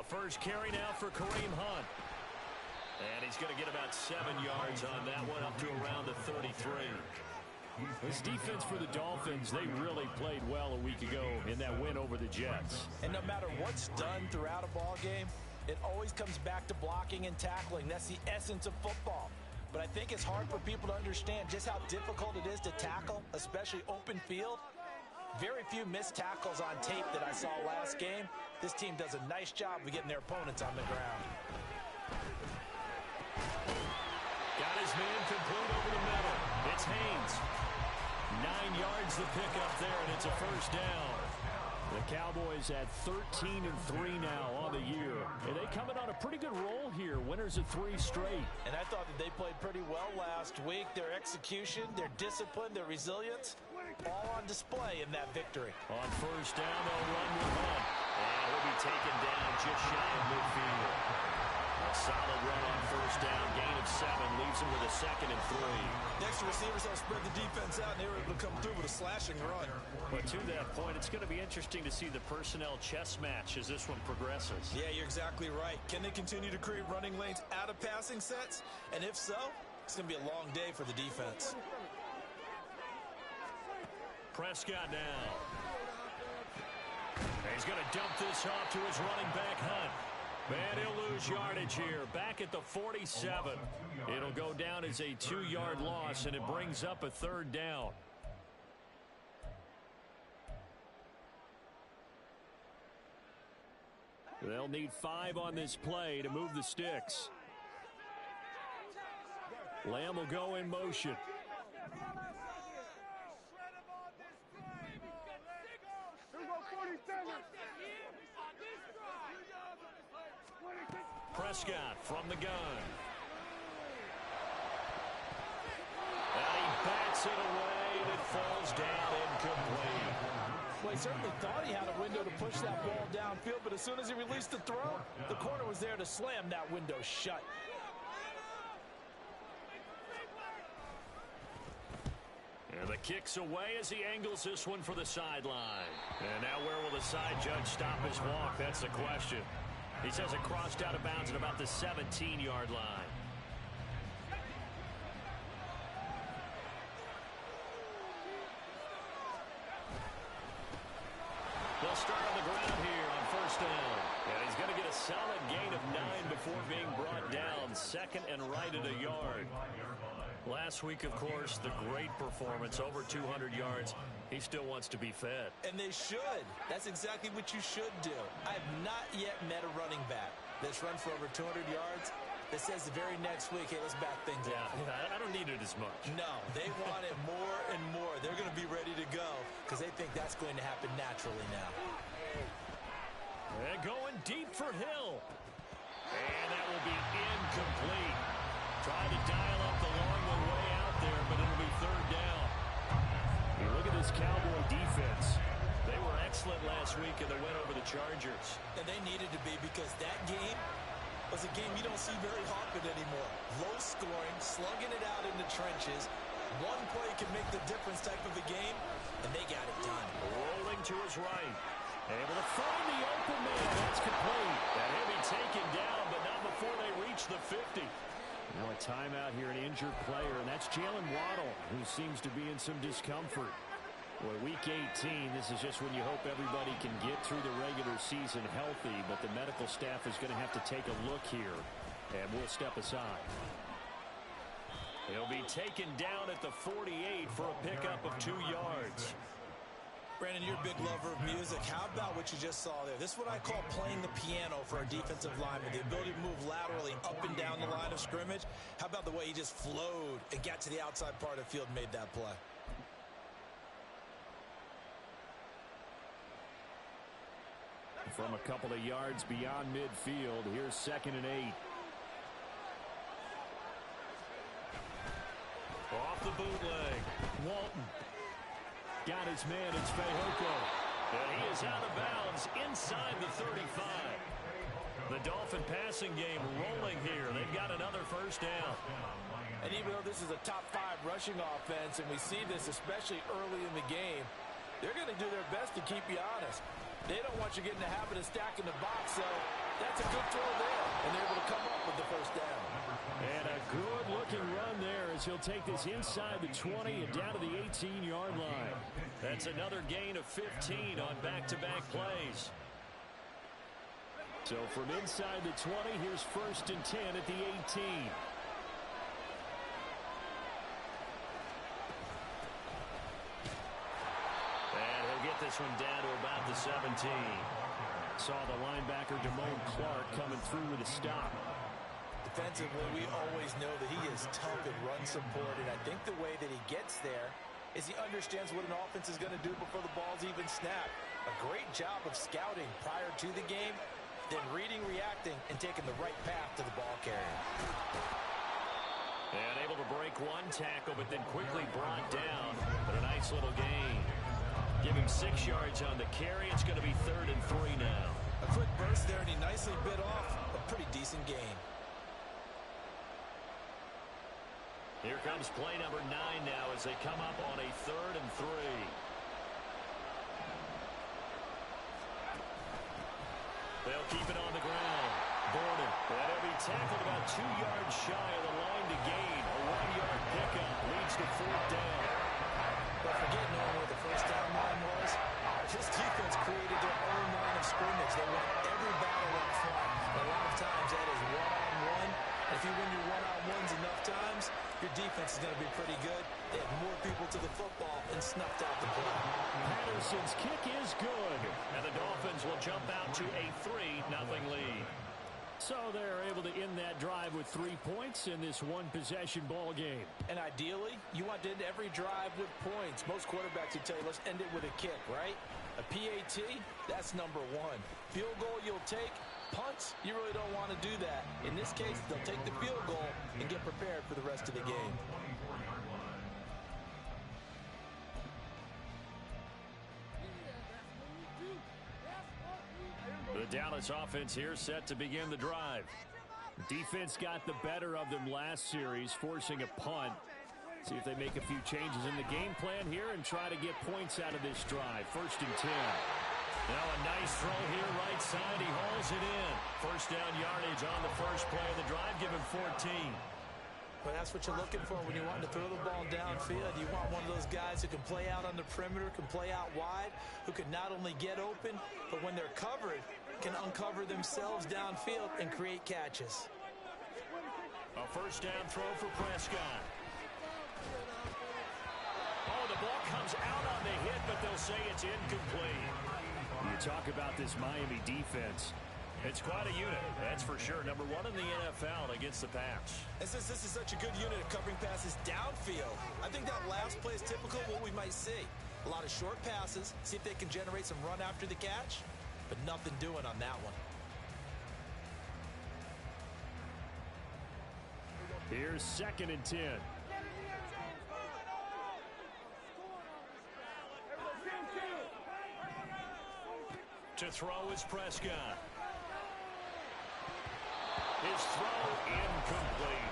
first carry now for Kareem Hunt. And he's going to get about 7 yards on that one, up to around the 33. This defense for the Dolphins, they really played well a week ago in that win over the Jets. And no matter what's done throughout a ball game, it always comes back to blocking and tackling. That's the essence of football. But I think it's hard for people to understand just how difficult it is to tackle, especially open field. Very few missed tackles on tape that I saw last game. This team does a nice job of getting their opponents on the ground. Got his man complete over the middle. It's Haynes. 9 yards the pickup there, and it's a first down. The Cowboys at 13-3 now on the year. And they coming on a pretty good roll here. Winners of 3 straight. And I thought that they played pretty well last week. Their execution, their discipline, their resilience, all on display in that victory. On first down, they'll run with Hunt. And he'll be taken down just shy of midfield. A solid run on first down. Gain of 7. Leaves him with a 2nd and 3. Next receivers have spread the defense out, and they were able to come through with a slashing run. But to that point, it's going to be interesting to see the personnel chess match as this one progresses. Yeah, you're exactly right. Can they continue to create running lanes out of passing sets? And if so, it's going to be a long day for the defense. Prescott now. He's going to dump this off to his running back, Hunt. And he'll lose yardage here. Back at the 47. It'll go down as a 2-yard loss, and it brings up a 3rd down. They'll need 5 on this play to move the sticks. Lamb will go in motion. Prescott from the gun. And he bats it away, and it falls down incomplete. Well, he certainly thought he had a window to push that ball downfield, but as soon as he released the throw, the corner was there to slam that window shut. And the kick's away as he angles this one for the sideline. And now where will the side judge stop his walk? That's the question. He says it crossed out of bounds at about the 17-yard line. They'll start on the ground here on first down. And he's going to get a solid gain of 9 before being brought down. 2nd and right at a yard. Last week, of course, the great performance, over 200 yards. He still wants to be fed. And they should. That's exactly what you should do. I have not yet met a running back that's run for over 200 yards that says the very next week, hey, let's back things up. Yeah, I don't need it as much. No, they want it more and more. They're going to be ready to go because they think that's going to happen naturally now. And going deep for Hill. And that will be incomplete. Trying to dial up the long one way out there, but it'll be 3rd down. You look at this Cowboy defense. They were excellent last week in the win over the Chargers. And they needed to be because that game was a game you don't see very often anymore. Low scoring, slugging it out in the trenches. One play can make the difference type of a game, and they got it done. Rolling to his right. Able to find the open man. That's complete. And he'll be taken down, but not before they reach the 50. A timeout here, an injured player, and that's Jalen Waddle, who seems to be in some discomfort. Boy, week 18, this is just when you hope everybody can get through the regular season healthy, but the medical staff is going to have to take a look here, and we'll step aside. He'll be taken down at the 48 for a pickup of 2 yards. Brandon, you're a big lover of music. How about what you just saw there? This is what I call playing the piano for a defensive lineman, the ability to move laterally up and down the line of scrimmage. How about the way he just flowed and got to the outside part of the field and made that play? From a couple of yards beyond midfield, here's 2nd and 8. Off the bootleg, Walton. Got his man, it's Fehoko. And he is out of bounds inside the 35. The Dolphin passing game rolling here. They've got another first down. And even though this is a top 5 rushing offense, and we see this especially early in the game, they're going to do their best to keep you honest. They don't want you getting the habit of stacking the box, so that's a good throw there. And they're able to come up with the first down. And a good-looking run there as he'll take this inside the 20 and down to the 18-yard line. That's another gain of 15 on back-to-back plays. So from inside the 20, here's 1st and 10 at the 18. Get this one down to about the 17. Saw the linebacker DeMone Clark coming through with a stop. Defensively, we always know that he is tough in run support, and I think the way that he gets there is he understands what an offense is going to do before the ball's even snapped. A great job of scouting prior to the game, then reading, reacting, and taking the right path to the ball carrier. And able to break one tackle, but then quickly brought down. But a nice little gain. Give him 6 yards on the carry. It's going to be 3rd and 3 now. A quick burst there, and he nicely bit off a pretty decent gain. Here comes play number 9 now as they come up on a 3rd and 3. They'll keep it on the ground. Gordon. That'll be tackled about 2 yards shy of the line to gain. A 1-yard pickup leads to 4th down. But forget knowing where the first down line was. This defense created their own line of scrimmage. They won every battle up front. A lot of times that is one-on-one. If you win your one-on-ones enough times, your defense is going to be pretty good. They have more people to the football and snuffed out the play. Patterson's kick is good. And the Dolphins will jump out to a 3-0 lead. So they're able to end that drive with 3 points in this one-possession ball game. And ideally, you want to end every drive with points. Most quarterbacks would tell you, let's end it with a kick, right? A PAT, that's number 1. Field goal you'll take. Punts, you really don't want to do that. In this case, they'll take the field goal and get prepared for the rest of the game. The Dallas offense here set to begin the drive. Defense got the better of them last series, forcing a punt. See if they make a few changes in the game plan here and try to get points out of this drive. 1st and 10. Now a nice throw here right side. He hauls it in. 1st down yardage on the first play of the drive. Give him 14. But that's what you're looking for when you want to throw the ball downfield. You want one of those guys who can play out on the perimeter, can play out wide, who can not only get open, but when they're covered, can uncover themselves downfield and create catches. A 1st down throw for Prescott. Oh, the ball comes out on the hit, but they'll say it's incomplete. You talk about this Miami defense. It's quite a unit, that's for sure. Number 1 in the NFL against the pass. And since this is such a good unit of covering passes downfield, I think that last play is typical of what we might see. A lot of short passes, see if they can generate some run after the catch, but nothing doing on that one. Here's 2nd and 10. To throw is Prescott. His throw incomplete.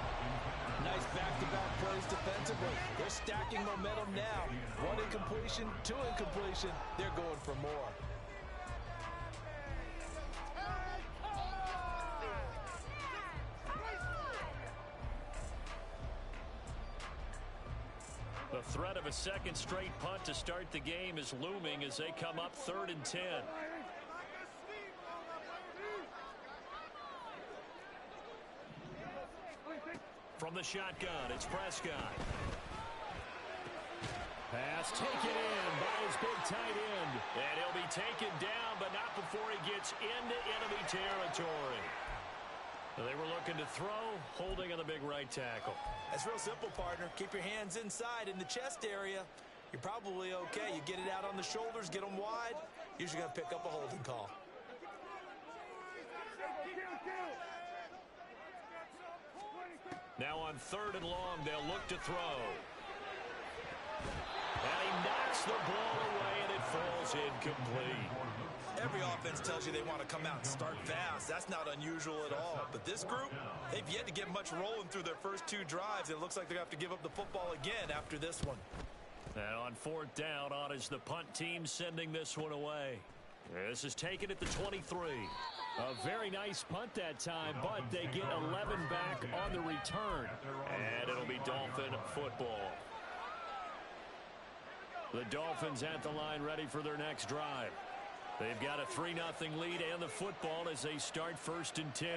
Nice back-to-back plays defensively. They're stacking momentum now. 1 incompletion, 2 incompletion. They're going for more. The threat of a 2nd straight punt to start the game is looming as they come up 3rd and 10. From the shotgun, it's Prescott. Pass taken in by his big tight end. And he'll be taken down, but not before he gets into enemy territory. They were looking to throw, holding on the big right tackle. That's real simple, partner. Keep your hands inside in the chest area. You're probably okay. You get it out on the shoulders, get them wide. Usually going to pick up a holding call. Now on 3rd and long, they'll look to throw. And he knocks the ball away, and it falls incomplete. Every offense tells you they want to come out and start fast. That's not unusual at all. But this group, they've yet to get much rolling through their first 2 drives. It looks like they're going to have to give up the football again after this one. And on 4th down, on is the punt team sending this one away. This is taken at the 23. A very nice punt that time, but they get 11 back on the return. And it'll be Dolphin football. The Dolphins at the line ready for their next drive. They've got a 3-0 lead and the football as they start 1st and 10.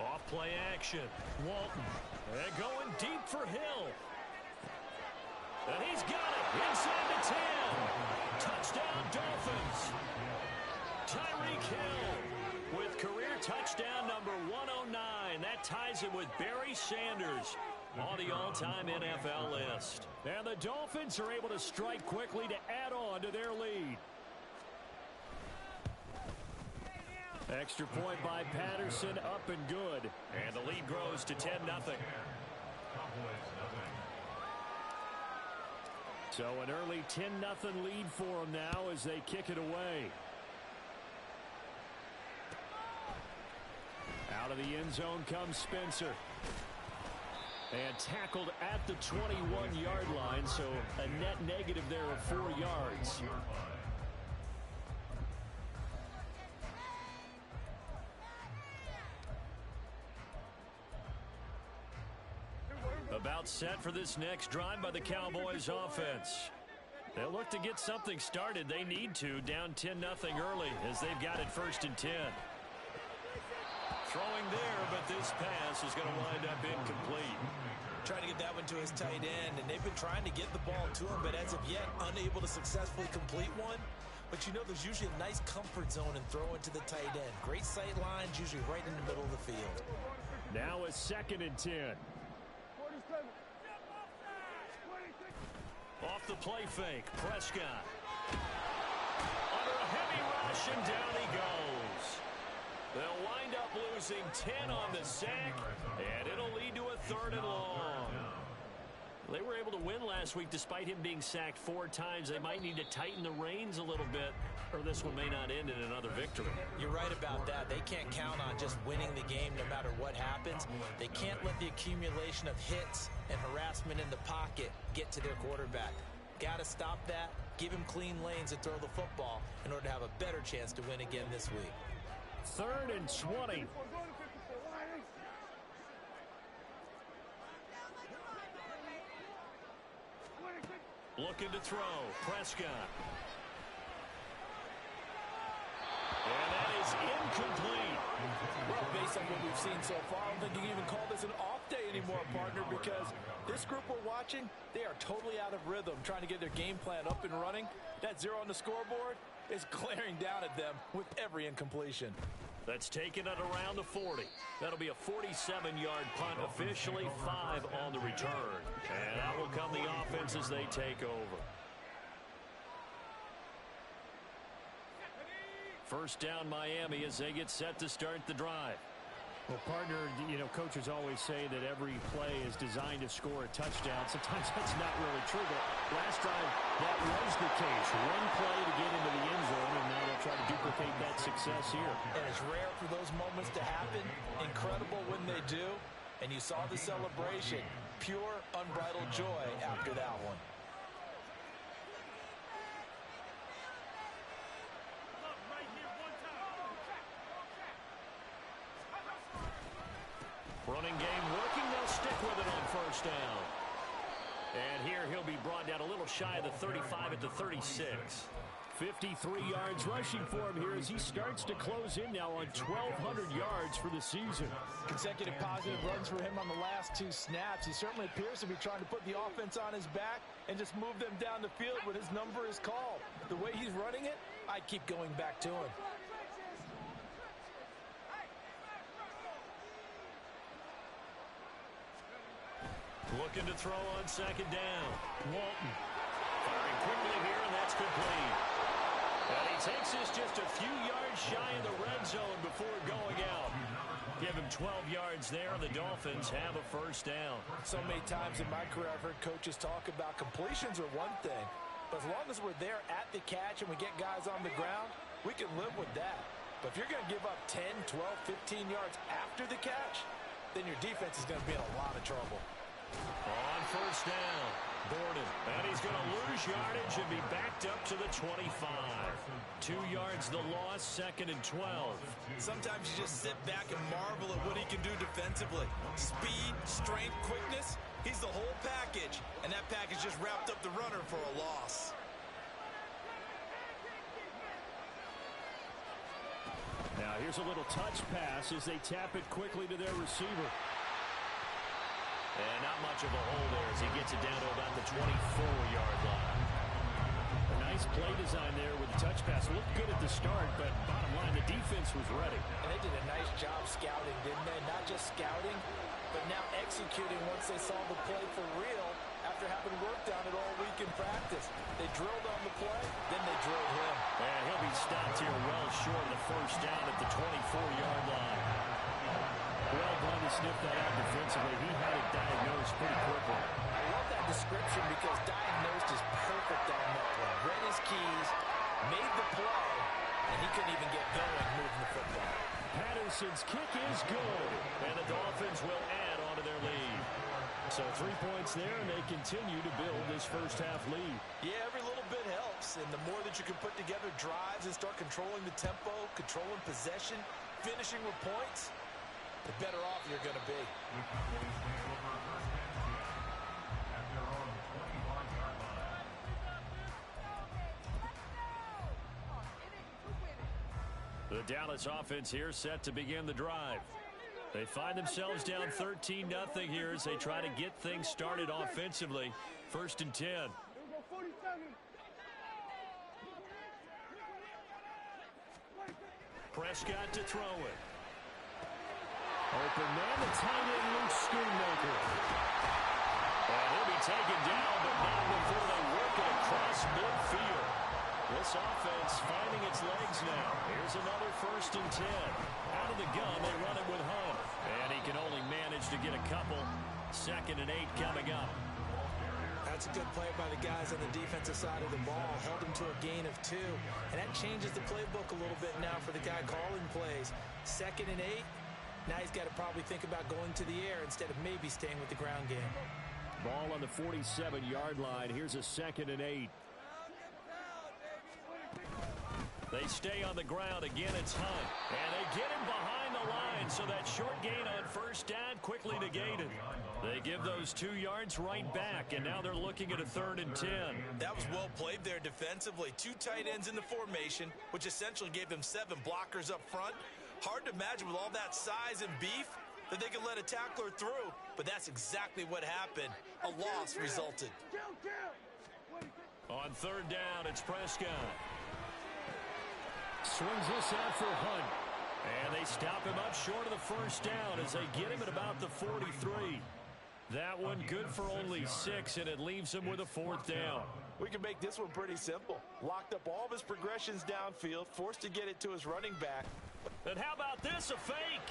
Off play action. Walton. And going deep for Hill. And he's got it inside the 10. Touchdown Dolphins. Tyreek Hill with career touchdown number 109. That ties him with Barry Sanders on the all-time NFL list. And the Dolphins are able to strike quickly to add on to their lead. Extra point by Patterson, up and good. And the lead grows to 10-0. So an early 10-0 lead for them now as they kick it away. Out of the end zone comes Spencer. And tackled at the 21-yard line, so a net negative there of 4 yards. About set for this next drive by the Cowboys offense. They'll look to get something started. They need to, down 10-0 early as they've got it 1st and 10. Throwing there, but this pass is going to wind up incomplete. Trying to get that one to his tight end, and they've been trying to get the ball to him, but as of yet, unable to successfully complete one. But you know there's usually a nice comfort zone in throwing to the tight end. Great sight lines, usually right in the middle of the field. Now a 2nd and 10. Off the play fake, Prescott. Under a heavy rush, and down he goes. They'll wind up losing 10 on the sack, and it'll lead to a 3rd and long. They were able to win last week despite him being sacked 4 times. They might need to tighten the reins a little bit, or this one may not end in another victory. You're right about that. They can't count on just winning the game no matter what happens. They can't let the accumulation of hits and harassment in the pocket get to their quarterback. Got to stop that, give him clean lanes to throw the football in order to have a better chance to win again this week. 3rd and 20. Looking to throw. Prescott. And that is incomplete. Well, based on what we've seen so far, I don't think you can even call this an off day anymore, partner, because this group we're watching, they are totally out of rhythm, trying to get their game plan up and running. That 0 on the scoreboard is glaring down at them with every incompletion. That's taken at around the 40. That'll be a 47-yard punt, officially 5 on the return. And out will come the offense as they take over. First down Miami as they get set to start the drive. Well, partner, you know, coaches always say that every play is designed to score a touchdown. Sometimes that's not really true, but last time that was the case. One play to get into the end zone, and now they'll try to duplicate that success here. And it's rare for those moments to happen. Incredible when they do. And you saw the celebration. Pure, unbridled joy after that one. Running game working. They'll stick with it on 1st down. And here he'll be brought down a little shy of the 35 at the 36. 53 yards rushing for him here as he starts to close in now on 1,200 yards for the season. Consecutive positive runs for him on the last 2 snaps. He certainly appears to be trying to put the offense on his back and just move them down the field when his number is called. The way he's running it, I keep going back to him. Looking to throw on 2nd down. Walton firing quickly here, and that's complete. And he takes this just a few yards shy of the red zone before going out. Give him 12 yards there, and the Dolphins have a 1st down. So many times in my career, I've heard coaches talk about completions are one thing. But as long as we're there at the catch and we get guys on the ground, we can live with that. But if you're going to give up 10, 12, 15 yards after the catch, then your defense is going to be in a lot of trouble. On 1st down. Gordon, and he's going to lose yardage and be backed up to the 25. 2 yards the loss, 2nd and 12. Sometimes you just sit back and marvel at what he can do defensively. Speed, strength, quickness, he's the whole package. And that package just wrapped up the runner for a loss. Now here's a little touch pass as they tap it quickly to their receiver. And not much of a hole there as he gets it down to about the 24-yard line. A nice play design there with the touch pass. Looked good at the start, but bottom line, the defense was ready. And they did a nice job scouting, didn't they? Not just scouting, but now executing once they saw the play for real after having worked on it all week in practice. They drilled on the play, then they drilled him. And he'll be stopped here well short of the first down at the 24-yard line. Well done to sniff that out defensively. He had it diagnosed pretty quickly. I love that description because diagnosed is perfect on that one. Read his keys, made the play, and he couldn't even get going moving the football. Patterson's kick is good, and the Dolphins will add on to their lead. So 3 points there, and they continue to build this first-half lead. Yeah, every little bit helps, and the more that you can put together drives and start controlling the tempo, controlling possession, finishing with points, the better off you're going to be. The Dallas offense here set to begin the drive. They find themselves down 13-0 here as they try to get things started offensively. 1st and 10. Prescott to throw it. Open man, the tight end, Luke Schoonmaker. And he'll be taken down, but not before they work it across midfield. This offense finding its legs now. Here's another 1st and 10. Out of the gun, they run it with Hunt. And he can only manage to get a couple. 2nd and 8 coming up. That's a good play by the guys on the defensive side of the ball. Held him to a gain of 2. And that changes the playbook a little bit now for the guy calling plays. 2nd and 8. Now he's got to probably think about going to the air instead of maybe staying with the ground game. Ball on the 47-yard line. Here's a 2nd and 8. They stay on the ground. Again, it's Hunt. And they get him behind the line, so that short gain on 1st down quickly negated. They give those 2 yards right back, and now they're looking at a 3rd and 10. That was well played there defensively. 2 tight ends in the formation, which essentially gave them 7 blockers up front. Hard to imagine with all that size and beef that they could let a tackler through, but that's exactly what happened. A loss resulted. On 3rd down, it's Prescott. Swings this out for Hunt. And they stop him up short of the 1st down as they get him at about the 43. That one good for only 6, and it leaves him with a 4th down. We can make this one pretty simple. Locked up all of his progressions downfield, forced to get it to his running back. And how about this, a fake?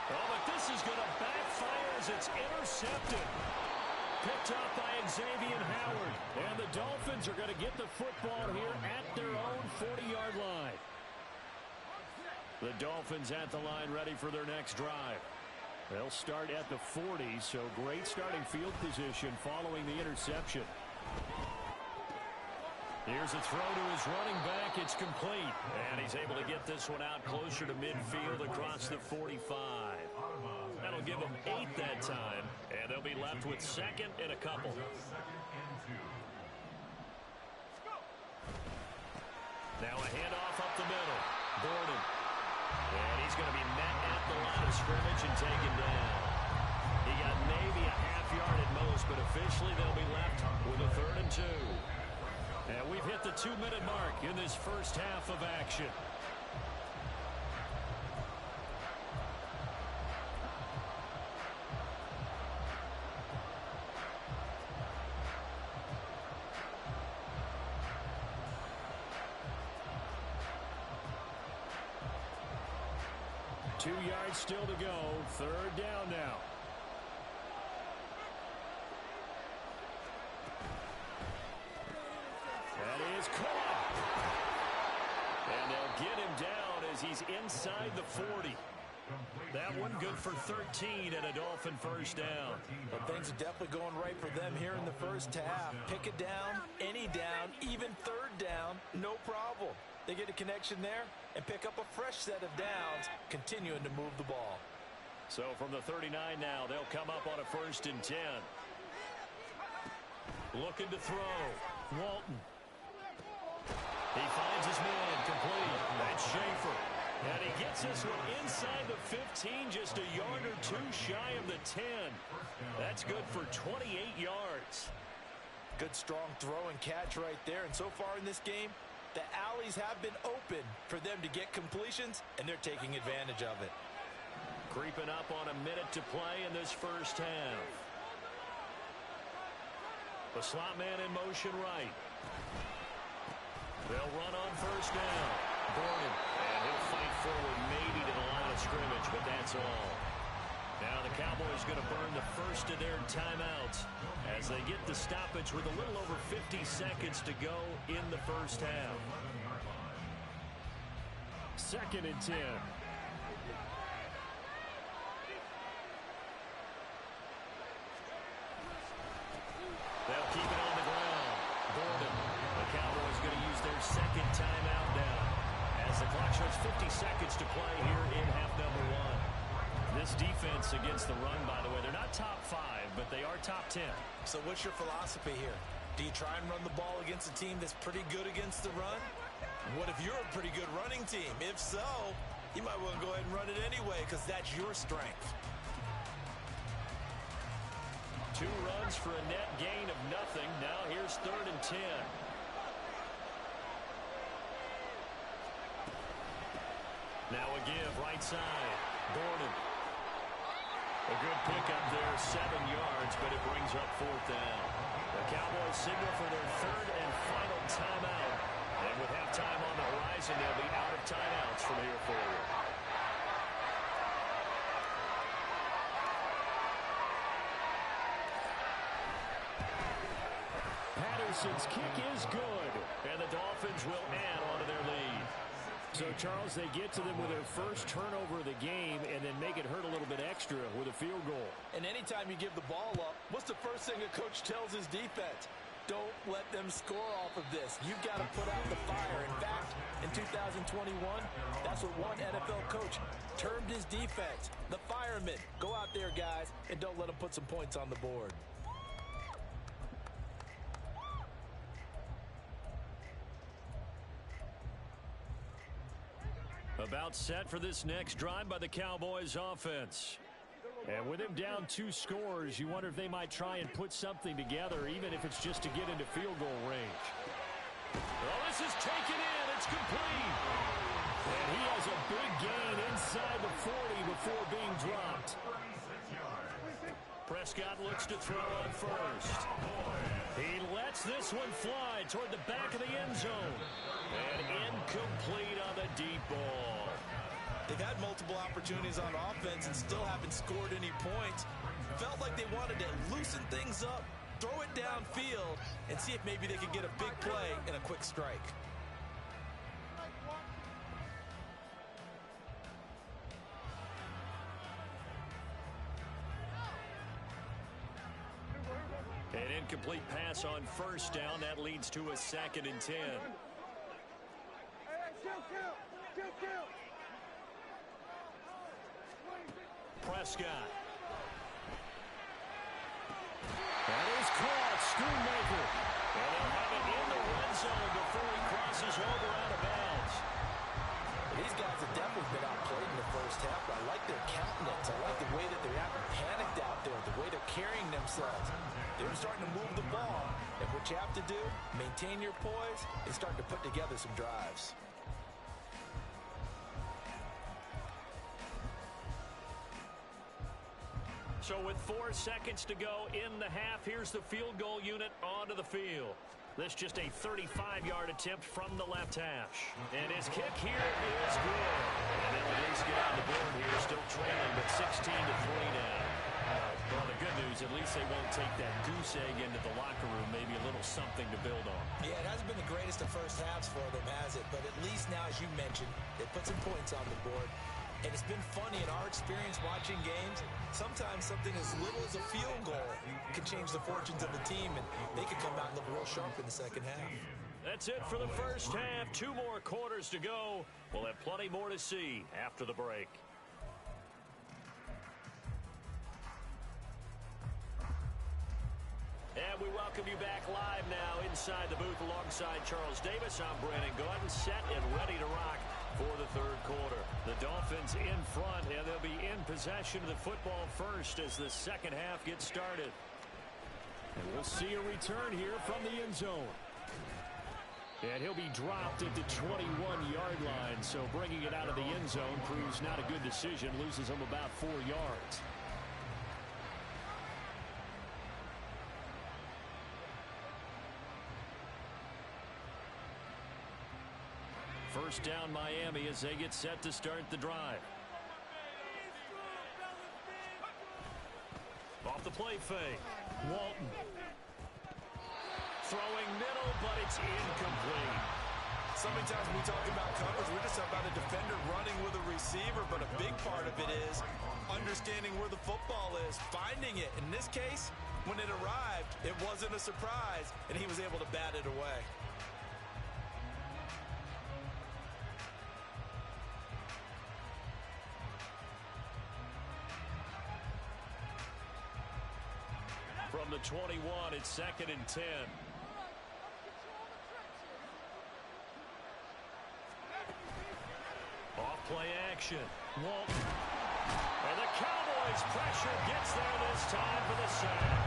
Oh, but this is going to backfire as it's intercepted. Picked up by Xavier Howard. And the Dolphins are going to get the football here at their own 40-yard line. The Dolphins at the line ready for their next drive. They'll start at the 40, so great starting field position following the interception. Here's a throw to his running back. It's complete. And he's able to get this one out closer to midfield across the 45. That'll give them 8 that time. And they'll be left with 2nd and a couple. Now a handoff up the middle. Gordon. And he's going to be met at the line of scrimmage and taken down. He got maybe a half yard at most, but officially they'll be left with a 3rd and 2. And we've hit the 2-minute mark in this first half of action. Two yards still to go. 3rd down now. That is caught. And they'll get him down as he's inside the 40. That one good for 13 and a Dolphin first down. But things are definitely going right for them here in the first half. Pick a down, any down, even third down, no problem. They get a connection there and pick up a fresh set of downs, continuing to move the ball. So from the 39 now, they'll come up on a 1st and 10. Looking to throw. Walton. He finds his man complete. That's Schaefer. And he gets this one inside the 15, just a yard or two shy of the 10. That's good for 28 yards. Good strong throw and catch right there. And so far in this game, the alleys have been open for them to get completions, and they're taking advantage of it. Creeping up on a minute to play in this first half. The slot man in motion right. They'll run on first down. Gordon. And he'll fight forward maybe to the line of scrimmage, but that's all. Now the Cowboys going to burn the first of their timeouts as they get the stoppage with a little over 50 seconds to go in the first half. 2nd and 10. They'll keep it on the ground. Gordon. The Cowboys going to use their 2nd timeout now as the clock shows 50 seconds to play here in half number 1. This defense against the run, by the way, they're not top 5, but they are top 10. So what's your philosophy here? Do you try and run the ball against a team that's pretty good against the run? What if you're a pretty good running team? If so, you might want to go ahead and run it anyway because that's your strength. 2 runs for a net gain of nothing. Now here's 3rd and 10. Now a give right side. Gordon. A good pickup there, 7 yards, but it brings up 4th down. The Cowboys signal for their 3rd and final timeout. And with halftime on the horizon, they'll be out of timeouts from here forward. Patterson's kick is good, and the Dolphins will add onto their lead. So, Charles, they get to them with their first turnover of the game and then make it hurt a little bit extra with a field goal. And anytime you give the ball up, what's the first thing a coach tells his defense? Don't let them score off of this. You've got to put out the fire. In fact, in 2021, that's what one NFL coach termed his defense. The firemen. Go out there, guys, and don't let them put some points on the board. About set for this next drive by the Cowboys offense. And with him down 2 scores, you wonder if they might try and put something together, even if it's just to get into field goal range. Oh, this is taken in. It's complete. And he has a big gain inside the 40 before being dropped. Prescott looks to throw on first. He lets this one fly toward the back of the end zone. And incomplete on the deep ball. They've had multiple opportunities on offense and still haven't scored any points. Felt like they wanted to loosen things up, throw it downfield, and see if maybe they could get a big play and a quick strike. An incomplete pass on first down. That leads to a 2nd and 10. Prescott. That is caught. Schoonmaker. And they'll have it in the red zone before he crosses over out of bounds. These guys have definitely been outplayed in the first half, but I like their countenance. I like the way that they're not panicked out there, the way they're carrying themselves. They're starting to move the ball. And what you have to do, maintain your poise, and start to put together some drives. So with 4 seconds to go in the half, here's the field goal unit onto the field. This just a 35-yard attempt from the left hash. And his kick here is good. And now the Knicks get on the board here, still trailing, but 16-3 now. Well, the good news, at least they won't take that goose egg into the locker room. Maybe a little something to build on. Yeah, it hasn't been the greatest of first halves for them, has it? But at least now, as you mentioned, they put some points on the board. And it's been funny in our experience watching games. Sometimes something as little as a field goal can change the fortunes of a team, and they can come out and look real sharp in the second half. That's it for the first half. 2 more quarters to go. We'll have plenty more to see after the break. And we welcome you back live now inside the booth alongside Charles Davis. I'm Brandon Gordon, set and ready to rock for the third quarter. The Dolphins in front, and they'll be in possession of the football first as the second half gets started. And we'll see a return here from the end zone. And he'll be dropped at the 21-yard line, so bringing it out of the end zone proves not a good decision, loses him about 4 yards. First down Miami as they get set to start the drive. Off the play fake. Walton. Throwing middle, but it's incomplete. So many times when we talk about coverage, we're just about a defender running with a receiver, but a big part of it is understanding where the football is, finding it. In this case, when it arrived, it wasn't a surprise, and he was able to bat it away. From the 21, it's 2nd and 10. Off play action. Walton. And the Cowboys pressure gets there this time for the sack.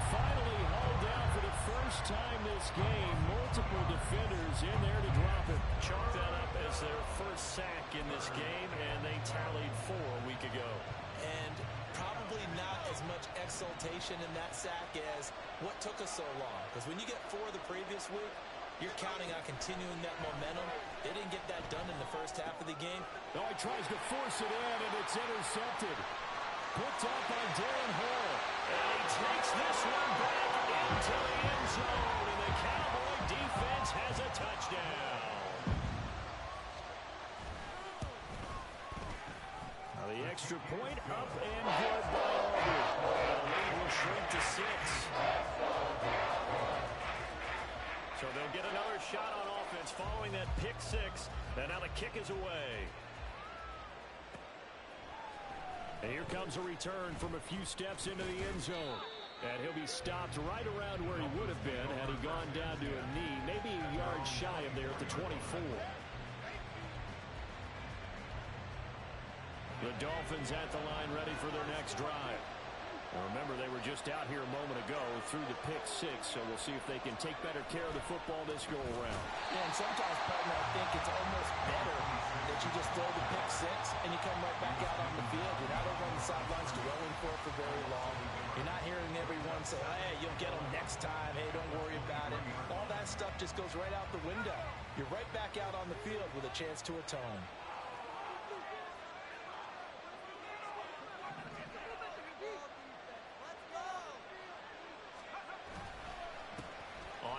Finally hauled down for the first time this game. Multiple defenders in there to drop it. Chalk that up as their first sack in this game, and they tallied 4 a week ago. And probably not as much exultation in that sack as what took us so long. Because when you get 4 the previous week, you're counting on continuing that momentum. They didn't get that done in the first half of the game. No, he tries to force it in, and it's intercepted. Picked up by Darren Hall. And he takes this one back into the end zone. And the Cowboy defense has a touchdown. Now the extra point up and good by Aubrey. The lead will shrink to 6. So they'll get another shot on offense following that pick 6. And now the kick is away. And here comes a return from a few steps into the end zone. And he'll be stopped right around where he would have been had he gone down to a knee, maybe a yard shy of there at the 24. The Dolphins at the line ready for their next drive. Well, remember, they were just out here a moment ago through the pick 6, so we'll see if they can take better care of the football this go-around. Yeah, and sometimes, partner, I think it's almost better that you just throw the pick 6 and you come right back out on the field. You're not over on the sidelines dwelling for it for very long. You're not hearing everyone say, hey, you'll get them next time. Hey, don't worry about it. All that stuff just goes right out the window. You're right back out on the field with a chance to atone.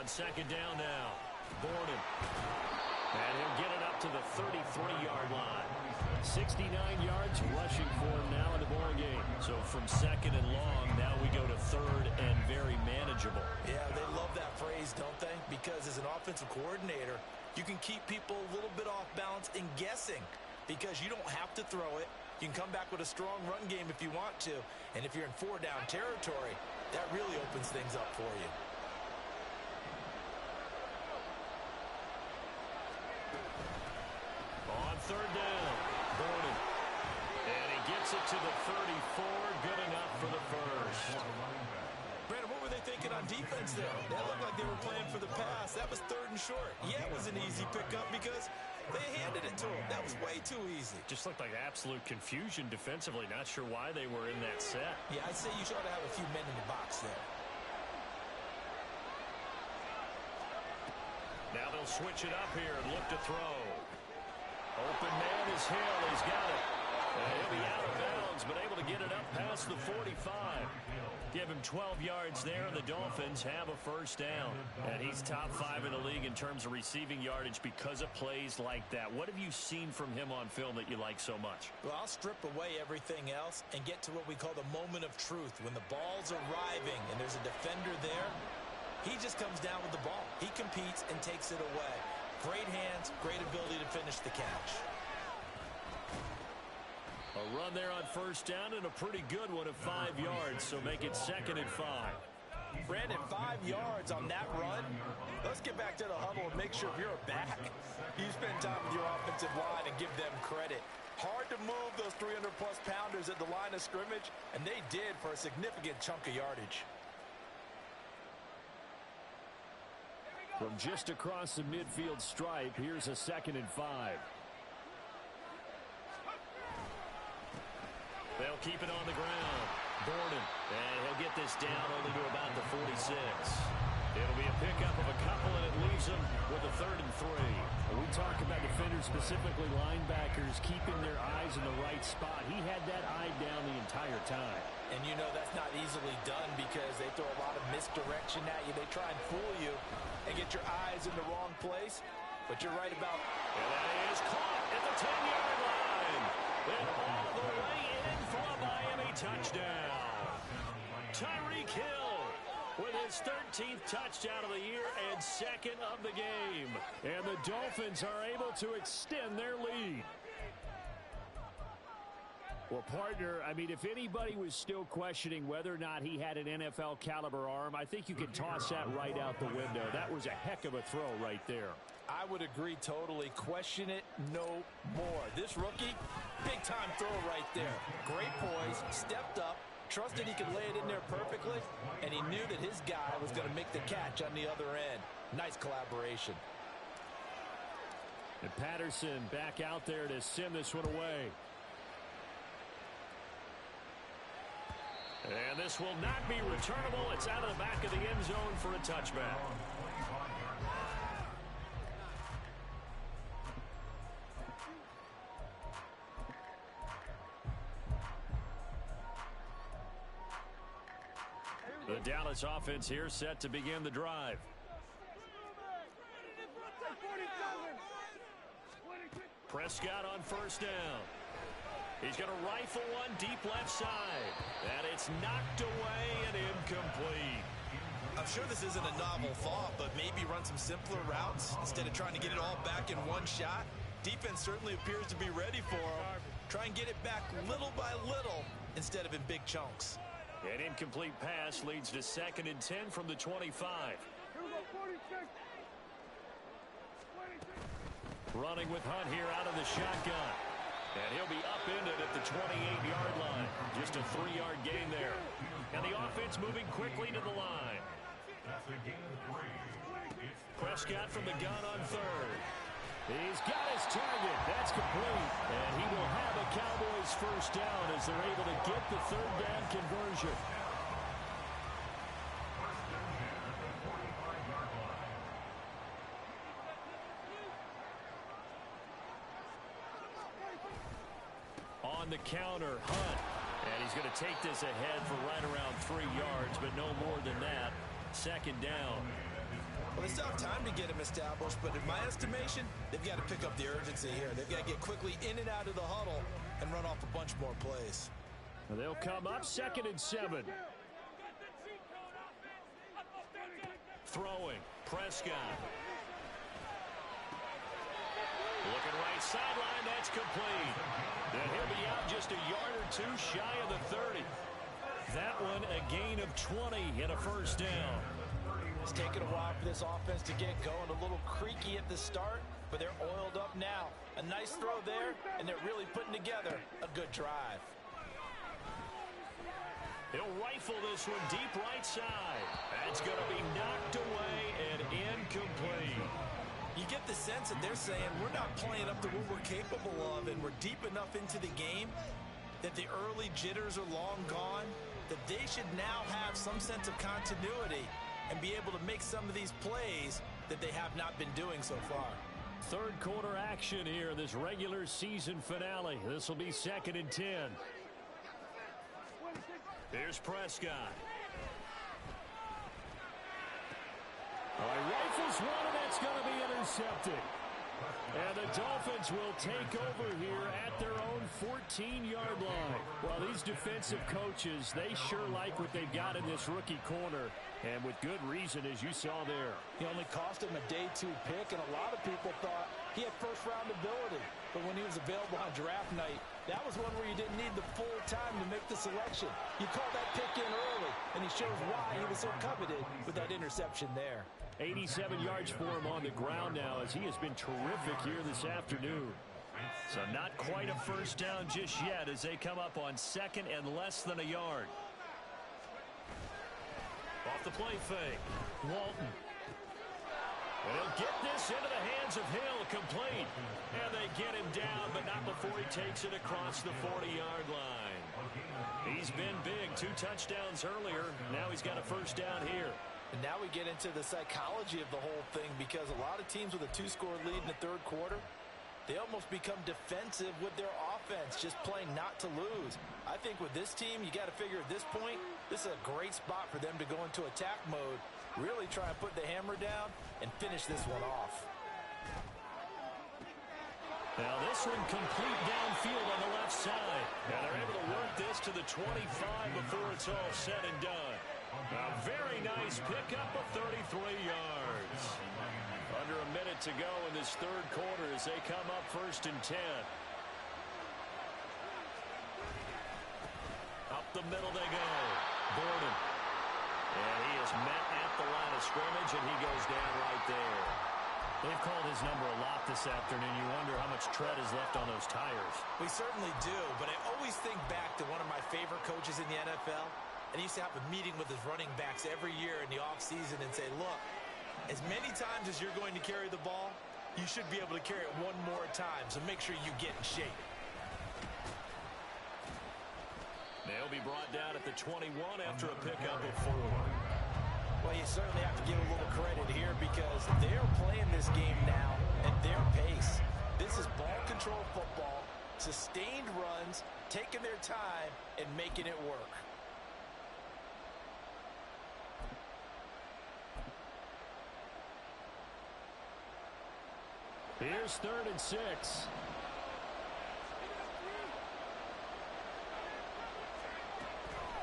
On second down now, Borden. And he'll get it up to the 33-yard line. 69 yards rushing for him now in the ball game. So from second and long, now we go to third and very manageable. Yeah, they love that phrase, don't they? Because as an offensive coordinator, you can keep people a little bit off balance and guessing because you don't have to throw it. You can come back with a strong run game if you want to. And if you're in 4-down territory, that really opens things up for you. On third down, Borden. And he gets it to the 34, good enough for the first. Brandon, what were they thinking on defense there? That looked like they were playing for the pass. That was 3rd and short. Yeah, it was an easy pickup because they handed it to him. That was way too easy. Just looked like absolute confusion defensively. Not sure why they were in that set. Yeah, I'd say you ought to have a few men in the box there. Now they'll switch it up here and look to throw. Open man is Hill. He's got it. And he'll be out of bounds, but able to get it up past the 45. Give him 12 yards there, and the Dolphins have a first down. And he's top 5 in the league in terms of receiving yardage because of plays like that. What have you seen from him on film that you like so much? Well, I'll strip away everything else and get to what we call the moment of truth. When the ball's arriving and there's a defender there, he just comes down with the ball. He competes and takes it away. Great hands, great ability to finish the catch. A run there on first down and a pretty good one of 5 yards, so make it 2nd and 5. Brandon, 5 yards on that run. Let's get back to the huddle and make sure if you're back, you spend time with your offensive line and give them credit. Hard to move those 300-plus pounders at the line of scrimmage, and they did for a significant chunk of yardage. From just across the midfield stripe, here's a 2nd and 5. They'll keep it on the ground. Gordon, and he'll get this down only to about the 46. It'll be a pickup of a couple, and it leaves them with a 3rd and 3. When we talk about defenders, specifically linebackers, keeping their eyes in the right spot. He had that eye down the entire time. And you know that's not easily done because they throw a lot of misdirection at you. They try and fool you and get your eyes in the wrong place. But you're right about... And that is caught at the 10-yard line. And all the way in for a Miami touchdown. Tyreek Hill with his 13th touchdown of the year and 2nd of the game. And the Dolphins are able to extend their lead. Well, partner, I mean, if anybody was still questioning whether or not he had an NFL caliber arm, I think you can toss that right out the window. That was a heck of a throw right there. I would agree totally. Question it no more. This rookie, big-time throw right there. Great poise, stepped up, trusted he could lay it in there perfectly, and he knew that his guy was going to make the catch on the other end. Nice collaboration. And Patterson back out there to send this one away. And this will not be returnable. It's out of the back of the end zone for a touchback. The Dallas offense here set to begin the drive. Prescott on first down. He's going to rifle one deep left side. And it's knocked away and incomplete. I'm sure this isn't a novel thought, but maybe run some simpler routes instead of trying to get it all back in one shot. Defense certainly appears to be ready for him. Try and get it back little by little instead of in big chunks. An incomplete pass leads to 2nd and 10 from the 25. Running with Hunt here out of the shotgun. And he'll be upended at the 28-yard line. Just a 3-yard gain there. And the offense moving quickly to the line. Prescott from the gun on 3rd. He's got his target. That's complete. And he will have a Cowboys first down as they're able to get the 3rd down conversion. On the counter, Hunt. And he's going to take this ahead for right around 3 yards, but no more than that. 2nd down. Well, they still have time to get him established, but in my estimation, they've got to pick up the urgency here. They've got to get quickly in and out of the huddle and run off a bunch more plays. And they'll come up 2nd and 7. Throwing, Prescott. Looking right sideline, that's complete. And he'll be out just a yard or two shy of the 30. That one a gain of 20 and a first down. It's taken a while for this offense to get going. A little creaky at the start, but they're oiled up now. A nice throw there, and they're really putting together a good drive. He'll rifle this one deep right side. That's going to be knocked away and incomplete. You get the sense that they're saying we're not playing up to what we're capable of, and we're deep enough into the game that the early jitters are long gone, that they should now have some sense of continuity and be able to make some of these plays that they have not been doing so far. 3rd quarter action here, this regular season finale. This will be 2nd and 10. Here's Prescott. Rifles one, and that's going to be intercepted. And the Dolphins will take over here at their own 14-yard line. Well, these defensive coaches, they sure like what they've got in this rookie corner, and with good reason, as you saw there. He only cost him a day 2 pick, and a lot of people thought he had first-round ability. But when he was available on draft night, that was one where you didn't need the full time to make the selection. You call that pick in early, and he shows why he was so coveted with that interception there. 87 yards for him on the ground now, as he has been terrific here this afternoon. So not quite a first down just yet as they come up on second and less than a yard. Off the play fake, Walton. And he'll get this into the hands of Hill, complete. And they get him down, but not before he takes it across the 40-yard line. He's been big, 2 touchdowns earlier. Now he's got a first down here. And now we get into the psychology of the whole thing, because a lot of teams with a 2-score lead in the third quarter, they almost become defensive with their offense, just playing not to lose. I think with this team, you got to figure at this point, this is a great spot for them to go into attack mode, really try and put the hammer down and finish this one off. Now this one complete downfield on the left side. And they're able to work this to the 25 before it's all said and done. A very nice pickup of 33 yards. Under a minute to go in this third quarter as they come up first and 10. Up the middle they go. Borden. And he is met at the line of scrimmage, and he goes down right there. They've called his number a lot this afternoon. You wonder how much tread is left on those tires. We certainly do, but I always think back to one of my favorite coaches in the NFL. And he used to have a meeting with his running backs every year in the offseason and say, look, as many times as you're going to carry the ball, you should be able to carry it one more time, so make sure you get in shape. They'll be brought down at the 21 after a pickup of 4. Well, you certainly have to give a little credit here, because they're playing this game now at their pace. This is ball control football, sustained runs, taking their time, and making it work. Here's 3rd and 6.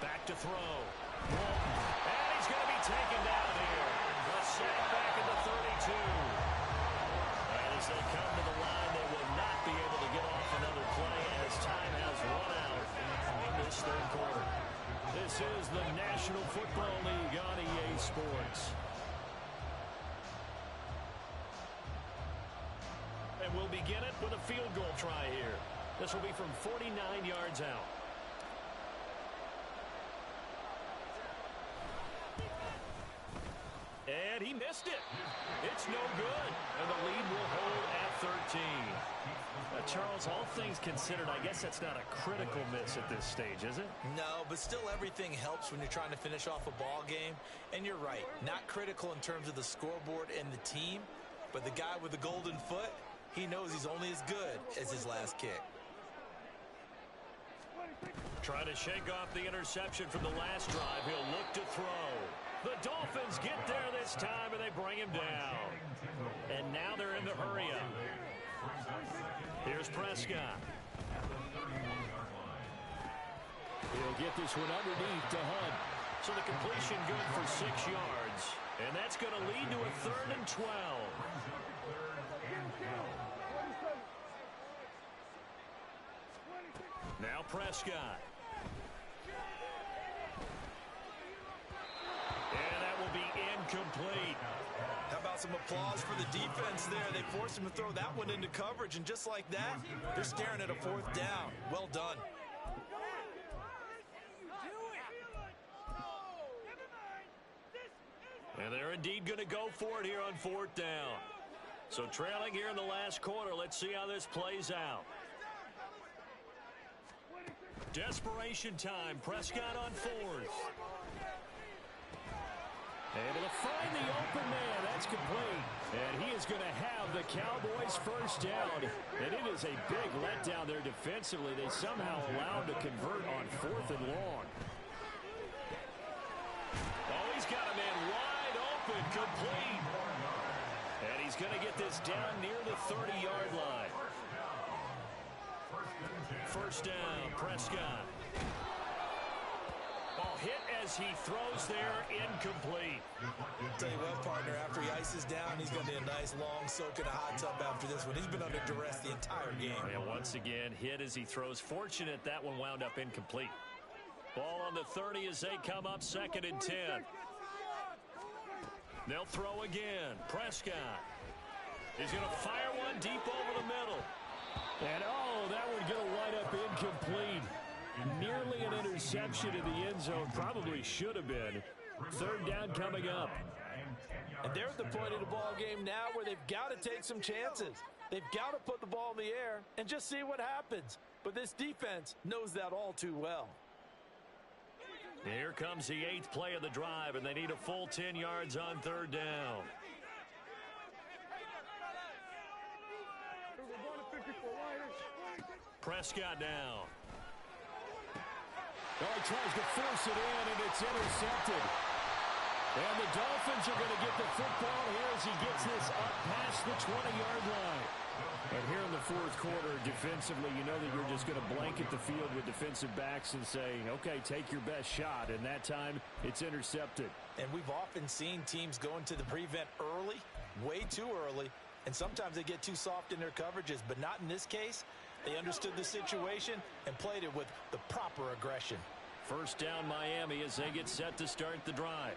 Back to throw. Walton. And he's going to be taken down here. A sack back at the 32. And as they come to the line, they will not be able to get off another play as time has run out on this third quarter. This is the National Football League on EA Sports. And we'll begin it with a field goal try here. This will be from 49 yards out. And he missed it. It's no good. And the lead will hold at 13. Charles, all things considered, I guess that's not a critical miss at this stage, is it? No, but still everything helps when you're trying to finish off a ball game. And you're right, not critical in terms of the scoreboard and the team, but the guy with the golden foot, he knows he's only as good as his last kick. Trying to shake off the interception from the last drive. He'll look to throw. The Dolphins get there this time, and they bring him down. And now they're in the hurry-up. Here's Prescott. He'll get this one underneath to Hunt. So the completion good for 6 yards. And that's going to lead to a 3rd and 12. Now Prescott. And that will be incomplete. How about some applause for the defense there? They forced him to throw that one into coverage, and just like that, they're staring at a 4th down. Well done. And they're indeed going to go for it here on 4th down. So trailing here in the last quarter, let's see how this plays out. Desperation time. Prescott on 4th. Able to find the open man. That's complete. And he is going to have the Cowboys first down. And it is a big letdown there defensively. They somehow allowed to convert on 4th and long. Oh, he's got a man wide open. Complete. he's going to get this down near the 30-yard line. First down, Prescott. Ball hit as he throws there, incomplete. Tell you what, partner, after he ices down, he's going to need a nice long soak in a hot tub after this one. He's been under duress the entire game. And once again, hit as he throws. Fortunate that one wound up incomplete. Ball on the 30 as they come up 2nd and 10. They'll throw again. Prescott. He's going to fire one deep over the middle. And, oh, that one going to wind up incomplete. Nearly an interception in the end zone. Probably should have been. 3rd down coming up. And they're at the point of the ball game now where they've got to take some chances. They've got to put the ball in the air and just see what happens. But this defense knows that all too well. Here comes the 8th play of the drive, and they need a full 10 yards on 3rd down. Prescott now. Well, he tries to force it in, and it's intercepted. And the Dolphins are going to get the football here as he gets this up past the 20-yard line. And here in the 4th quarter, defensively, you know that you're just going to blanket the field with defensive backs and say, okay, take your best shot. And that time, it's intercepted. And we've often seen teams go into the prevent early, way too early, and sometimes they get too soft in their coverages, but not in this case. They understood the situation and played it with the proper aggression. First down, Miami, as they get set to start the drive.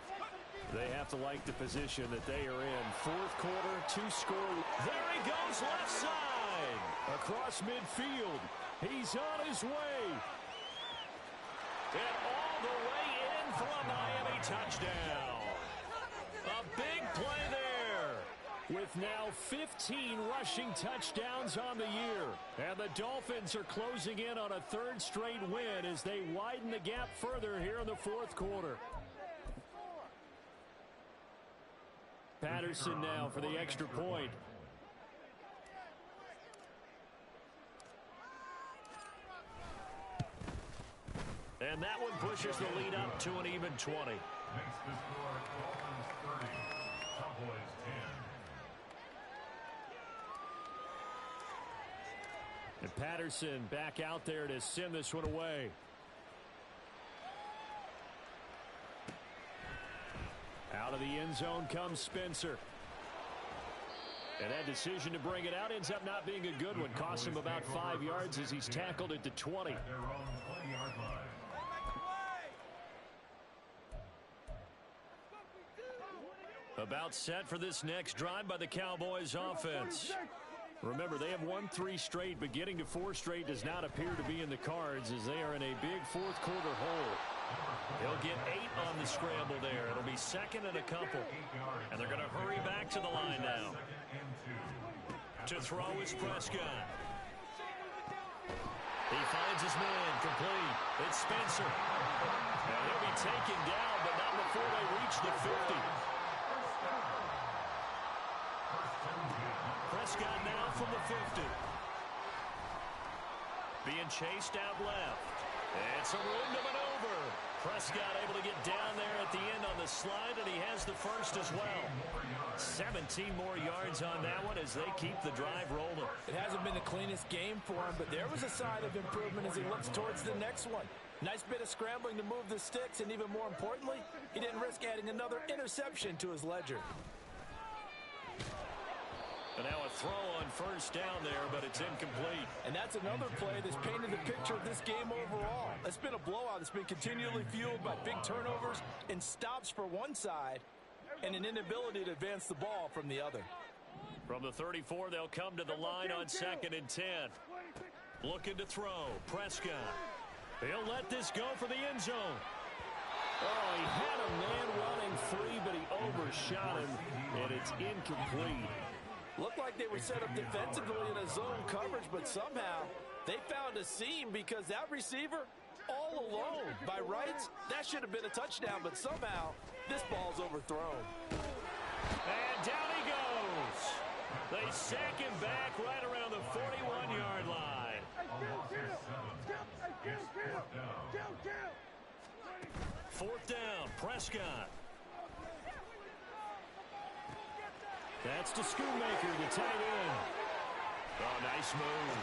They have to like the position that they are in. 4th quarter, 2-score. There he goes, left side. Across midfield. He's on his way. And all the way in for a Miami touchdown. A big play there. With now 15 rushing touchdowns on the year. And the Dolphins are closing in on a 3rd straight win as they widen the gap further here in the 4th quarter. Patterson now for the extra point. And that one pushes the lead up to an even 20. Makes the score Dolphins 30, Cowboys 10. And Patterson back out there to send this one away. Out of the end zone comes Spencer. And that decision to bring it out ends up not being a good one. Costs him about 5 yards as he's tackled at the 20. At their own 20-yard line. About set for this next drive by the Cowboys offense. Remember, they have won 3 straight, but getting to 4 straight does not appear to be in the cards as they are in a big 4th quarter hole. They'll get 8 on the scramble there. It'll be 2nd and a couple. And they're going to hurry back to the line now. To throw is Prescott. He finds his man complete. It's Spencer. And he'll be taken down, but not before they reach the 50. Prescott now from the 50. Being chased out left. It's a room to maneuver. Prescott able to get down there at the end on the slide, and he has the first as well. 17 more yards on that one as they keep the drive rolling. It hasn't been the cleanest game for him, but there was a sign of improvement as he looks towards the next one. Nice bit of scrambling to move the sticks, and even more importantly, he didn't risk adding another interception to his ledger. And now a throw on first down there, but it's incomplete. And that's another play that's painted the picture of this game overall. It's been a blowout that's been continually fueled by big turnovers and stops for one side and an inability to advance the ball from the other. From the 34, they'll come to the line on 2nd and 10. Looking to throw. Prescott. He'll let this go for the end zone. Oh, he had a man running free, but he overshot him, and it's incomplete. Looked like they were set up defensively in a zone coverage, but somehow they found a seam because that receiver all alone. By rights, that should have been a touchdown, but somehow this ball's overthrown. And down he goes. They sack him back right around the 41-yard line. Fourth down, Prescott. That's to Schoonmaker, the tight end. Oh, nice move.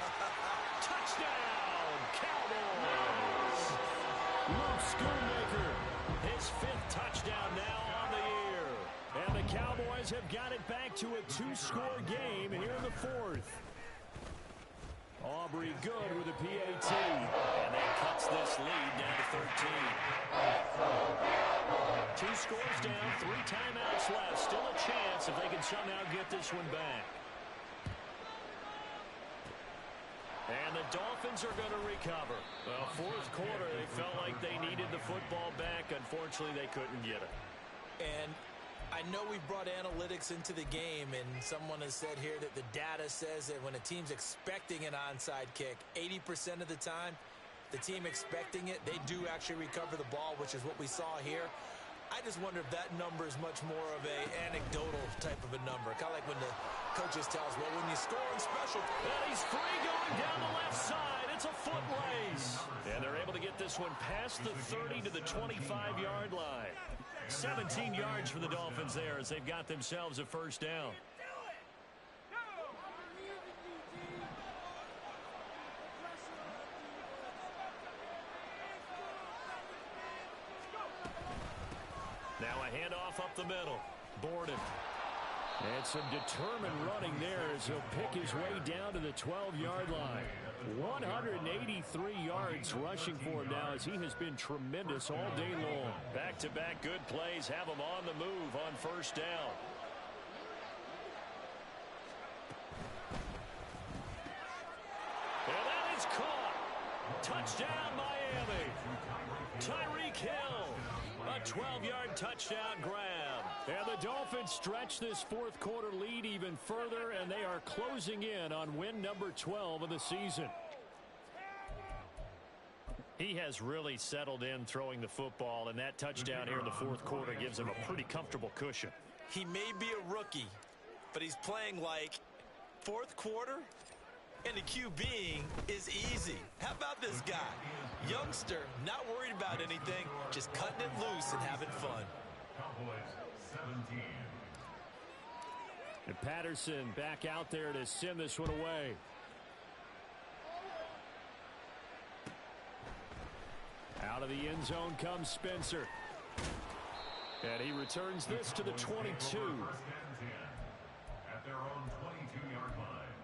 Touchdown, Cowboys! Luke Schoonmaker, his 5th touchdown now on the year. And the Cowboys have got it back to a 2-score game here in the 4th. Aubrey good with a PAT. And that cuts this lead down to 13. 2 scores down, 3 timeouts left. Still a chance if they can somehow get this one back. And the Dolphins are going to recover. Well, 4th quarter, they felt like they needed the football back. Unfortunately, they couldn't get it. And I know we brought analytics into the game, and someone has said here that the data says that when a team's expecting an onside kick, 80% of the time, the team expecting it, they do actually recover the ball, which is what we saw here. I just wonder if that number is much more of a anecdotal type of a number. Kind of like when the coaches tell us, well, when you score on special. And he's free going down the left side. It's a foot race. And they're able to get this one past the 30 to the 25-yard line. 17 yards for the Dolphins there as they've got themselves a first down. Now a handoff up the middle. Borden. And some determined running there as he'll pick his way down to the 12-yard line. 183 yards rushing for him now as he has been tremendous all day long. Back-to-back good plays have him on the move on first down. And that is caught. Touchdown, Miami. Tyreek Hill. A 12-yard touchdown grab. And the Dolphins stretch this 4th quarter lead even further, and they are closing in on win number 12 of the season. He has really settled in throwing the football, and that touchdown here in the 4th quarter gives him a pretty comfortable cushion. He may be a rookie, but he's playing like 4th quarter, and the QBing is easy. How about this guy? Youngster, not worried about anything, just cutting it loose and having fun. Cowboys 17. And Patterson back out there to send this one away. Out of the end zone comes Spencer. And he returns this to the 22. First and 10 at their own 22-yard line.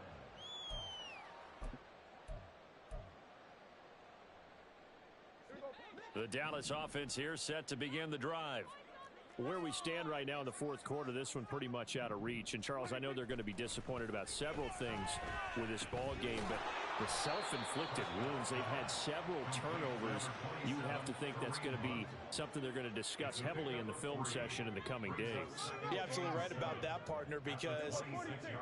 The Dallas offense here set to begin the drive. Where we stand right now in the 4th quarter, this one pretty much out of reach. And, Charles, I know they're going to be disappointed about several things with this ball game, but the self-inflicted wounds, they've had several turnovers. You would have to think that's going to be something they're going to discuss heavily in the film session in the coming days. You're absolutely right about that, partner, because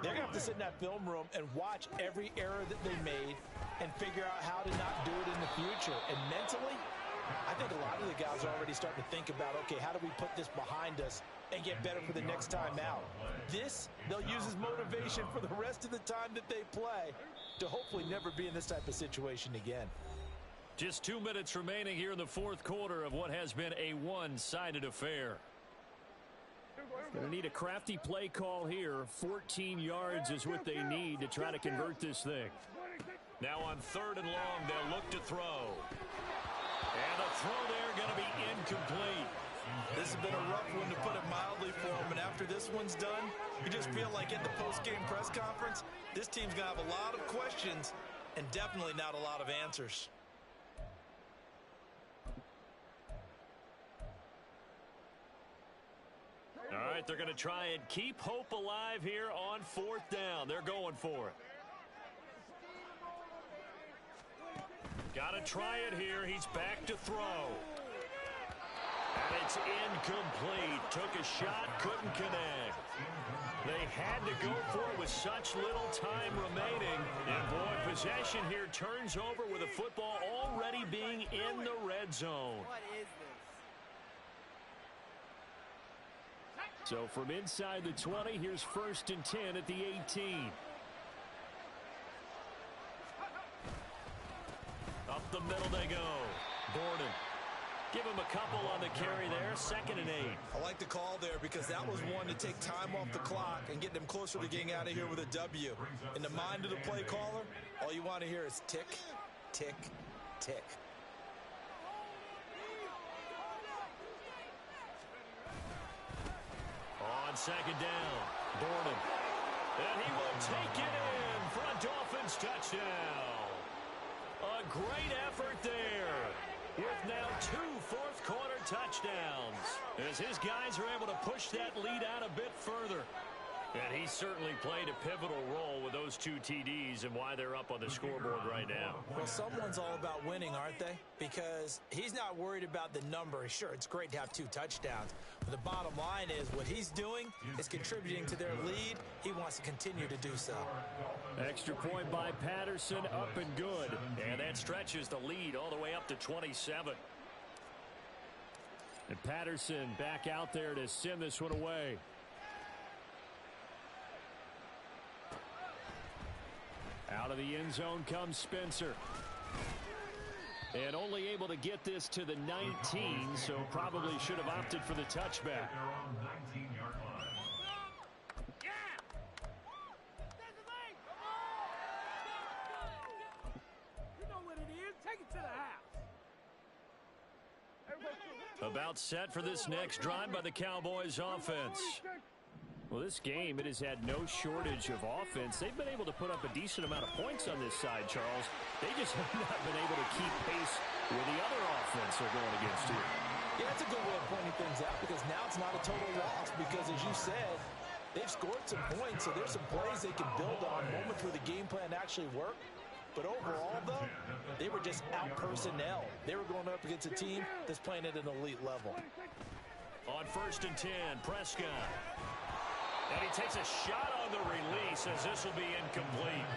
they're going to have to sit in that film room and watch every error that they made and figure out how to not do it in the future. And mentally, I think a lot of the guys are already starting to think about, okay, how do we put this behind us and get better for the next time out? This, they'll use as motivation for the rest of the time that they play to hopefully never be in this type of situation again. Just 2 minutes remaining here in the 4th quarter of what has been a one-sided affair. Going to need a crafty play call here. 14 yards is what they need to try to convert this thing. Now on 3rd and long, they'll look to throw. And the throw there going to be incomplete. This has been a rough one, to put it mildly, for him. And after this one's done, you just feel like at the post-game press conference, this team's going to have a lot of questions and definitely not a lot of answers. All right, they're going to try and keep hope alive here on 4th down. They're going for it. Got to try it here. He's back to throw. And it's incomplete. Took a shot, couldn't connect. They had to go for it with such little time remaining. And boy, possession here turns over with the football already being in the red zone. What is this? So from inside the 20, here's 1st and 10 at the 18. Up the middle they go. Borden. Give him a couple on the carry there, 2nd and 8. I like the call there because that was one to take time off the clock and get them closer to getting out of here with a W. In the mind of the play caller, all you want to hear is tick, tick, tick. On 2nd down, Borden. And he will take it in for a Dolphins touchdown. A great effort there, with now 2 fourth-quarter touchdowns, as his guys are able to push that lead out a bit further. And he certainly played a pivotal role with those 2 TDs and why they're up on the scoreboard right now. Well, someone's all about winning, aren't they? Because he's not worried about the number. Sure, it's great to have 2 touchdowns. But the bottom line is what he's doing is contributing to their lead. He wants to continue to do so. Extra point by Patterson, up and good. And that stretches the lead all the way up to 27. And Patterson back out there to send this one away. Out of the end zone comes Spencer. And only able to get this to the 19, so probably should have opted for the touchback. About set for this next drive by the Cowboys offense. Well, this game, it has had no shortage of offense. They've been able to put up a decent amount of points on this side, Charles. They just have not been able to keep pace with the other offense they're going against here. Yeah, that's a good way of pointing things out because now it's not a total loss because, as you said, they've scored some points, so there's some plays they can build on, moments where the game plan actually worked. But overall, though, they were just out personnel. They were going up against a team that's playing at an elite level. On 1st and 10, Prescott. And he takes a shot on the release as this will be incomplete.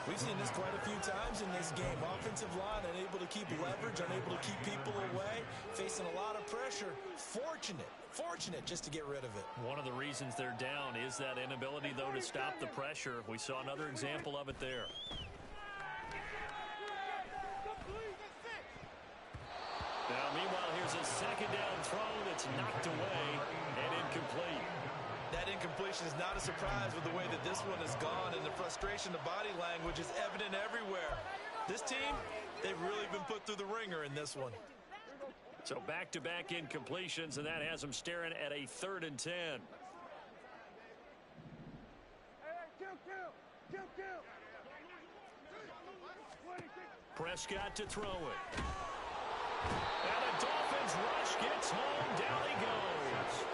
We've seen this quite a few times in this game. Offensive line unable to keep leverage, unable to keep people away, facing a lot of pressure. Fortunate just to get rid of it. One of the reasons they're down is that inability, though, to stop the pressure. We saw another example of it there. Now, meanwhile, here's a 2nd down throw that's knocked away and incomplete. That incompletion is not a surprise with the way that this one has gone, and the frustration, the body language is evident everywhere. This team, they've really been put through the ringer in this one. So back-to-back incompletions, and that has them staring at a 3rd and 10. Prescott to throw it. And the Dolphins rush gets home. Down he goes.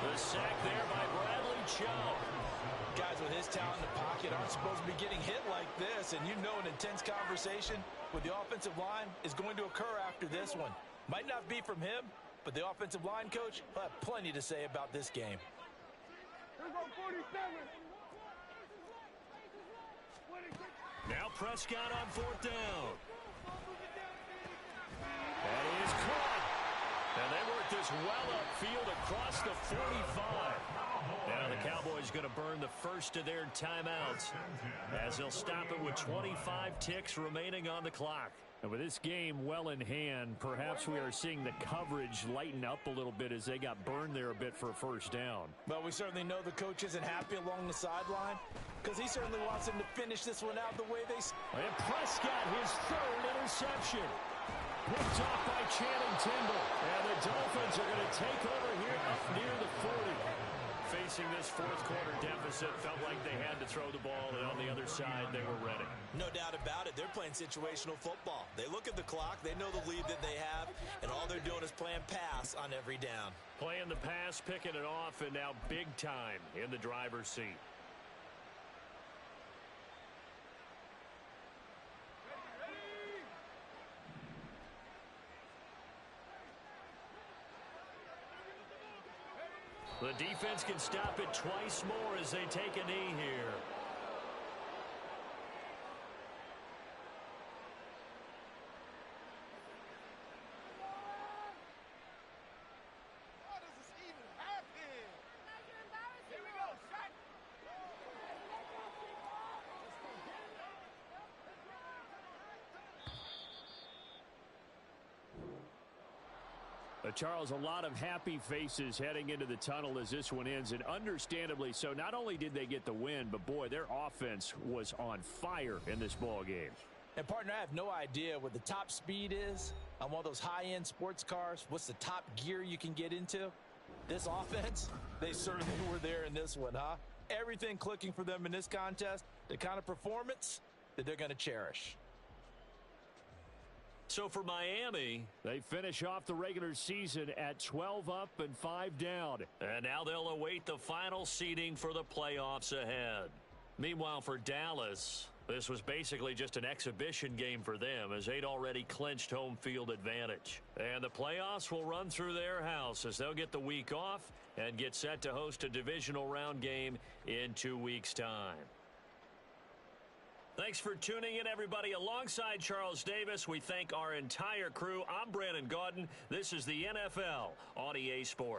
The sack there by Bradley Chubb. Guys with his talent in the pocket aren't supposed to be getting hit like this, and you know an intense conversation with the offensive line is going to occur after this one. Might not be from him, but the offensive line coach will have plenty to say about this game. Now Prescott on 4th down. And he is caught. And they work this well upfield across the 45. Now the Cowboys going to burn the first of their timeouts as they'll stop it with 25 ticks remaining on the clock. And with this game well in hand, perhaps we are seeing the coverage lighten up a little bit as they got burned there a bit for a 1st down. But we certainly know the coach isn't happy along the sideline because he certainly wants them to finish this one out the way they... And Prescott, his 3rd interception. Picked off by Channing Tindall. And the Dolphins are going to take over here up near the 40. Facing this 4th-quarter deficit, felt like they had to throw the ball, and on the other side, they were ready. No doubt about it. They're playing situational football. They look at the clock. They know the lead that they have, and all they're doing is playing pass on every down. Playing the pass, picking it off, and now big time in the driver's seat. The defense can stop it twice more as they take a knee here. Charles, a lot of happy faces heading into the tunnel as this one ends, and understandably so. Not only did they get the win, but, boy, their offense was on fire in this ball game. And, partner, I have no idea what the top speed is on one of those high-end sports cars. What's the top gear you can get into? This offense, they certainly were there in this one, huh? Everything clicking for them in this contest, the kind of performance that they're going to cherish. So for Miami, they finish off the regular season at 12 up and 5 down. And now they'll await the final seeding for the playoffs ahead. Meanwhile, for Dallas, this was basically just an exhibition game for them as they'd already clinched home field advantage. And the playoffs will run through their house as they'll get the week off and get set to host a divisional round game in 2 weeks' time. Thanks for tuning in, everybody. Alongside Charles Davis, we thank our entire crew. I'm Brandon Gaudin. This is the NFL on EA Sports.